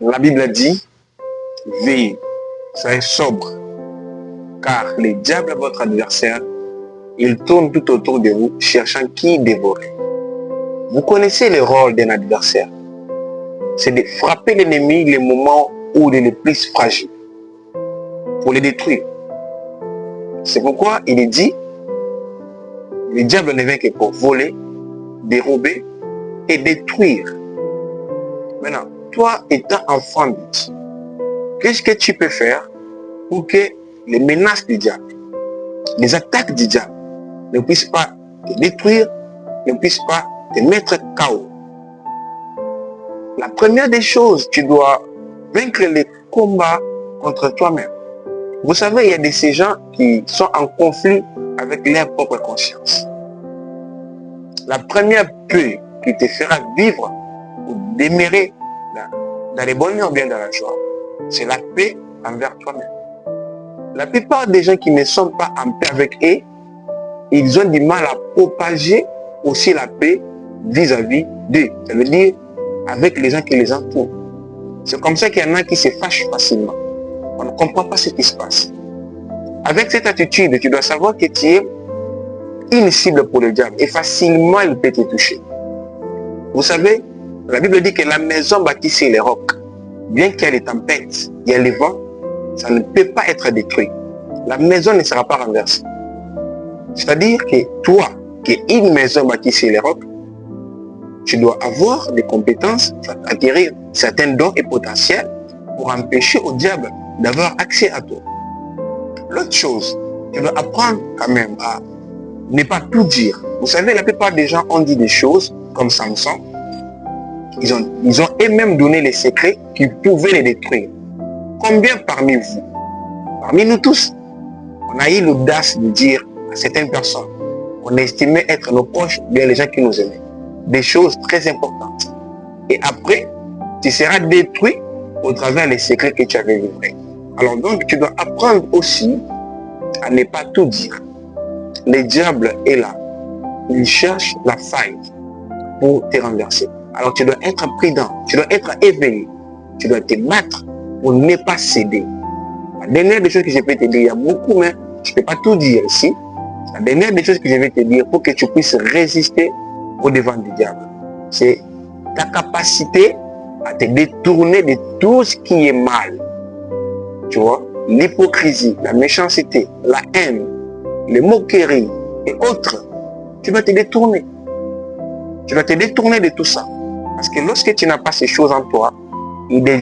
La Bible a dit, veillez, soyez sobre, car le diable, votre adversaire, il tourne tout autour de vous, cherchant qui dévorer. Vous connaissez le rôle d'un adversaire. C'est de frapper l'ennemi les moments où il est le plus fragile, pour le détruire. C'est pourquoi il est dit, le diable ne vient que pour voler, dérober et détruire. Maintenant, toi étant enfant de Dieu, qu'est-ce que tu peux faire pour que les menaces du diable, les attaques du diable ne puissent pas te détruire, ne puissent pas te mettre KO? La première des choses, tu dois vaincre les combats contre toi-même. Vous savez, il y a de ces gens qui sont en conflit avec leur propre conscience. La première peur qui te fera vivre ou demeurer dans les bonheurs ou bien dans la joie, c'est la paix envers toi-même. La plupart des gens qui ne sont pas en paix avec eux, ils ont du mal à propager aussi la paix vis-à-vis d'eux. Ça veut dire avec les gens qui les entourent. C'est comme ça qu'il y en a qui se fâchent facilement. On ne comprend pas ce qui se passe. Avec cette attitude, tu dois savoir que tu es une cible pour le diable et facilement il peut te toucher. Vous savez, la Bible dit que la maison bâtie sur les rocs, bien qu'il y ait des tempêtes, il y a les vents, ça ne peut pas être détruit. La maison ne sera pas renversée. C'est-à-dire que toi, qui es une maison bâtie sur les rocs, tu dois avoir des compétences, acquérir certains dons et potentiels pour empêcher au diable d'avoir accès à toi. L'autre chose, tu dois apprendre quand même à ne pas tout dire. Vous savez, la plupart des gens ont dit des choses comme Samson. Ils ont eux-mêmes donné les secrets qui pouvaient les détruire. Combien parmi vous, parmi nous tous, on a eu l'audace de dire à certaines personnes qu'on estimait être nos proches, bien les gens qui nous aimaient, des choses très importantes. Et après, tu seras détruit au travers des secrets que tu avais livrés. Alors donc, tu dois apprendre aussi à ne pas tout dire. Le diable est là. Il cherche la faille pour te renverser. Alors tu dois être prudent, tu dois être éveillé, tu dois te battre pour ne pas céder. La dernière des choses que je peux te dire, il y a beaucoup, mais je ne peux pas tout dire ici. La dernière des choses que je vais te dire pour que tu puisses résister au devant du diable, c'est ta capacité à te détourner de tout ce qui est mal. Tu vois, l'hypocrisie, la méchanceté, la haine, les moqueries et autres, tu vas te détourner. Tu vas te détourner de tout ça. Parce que lorsque tu n'as pas ces choses en toi, il devient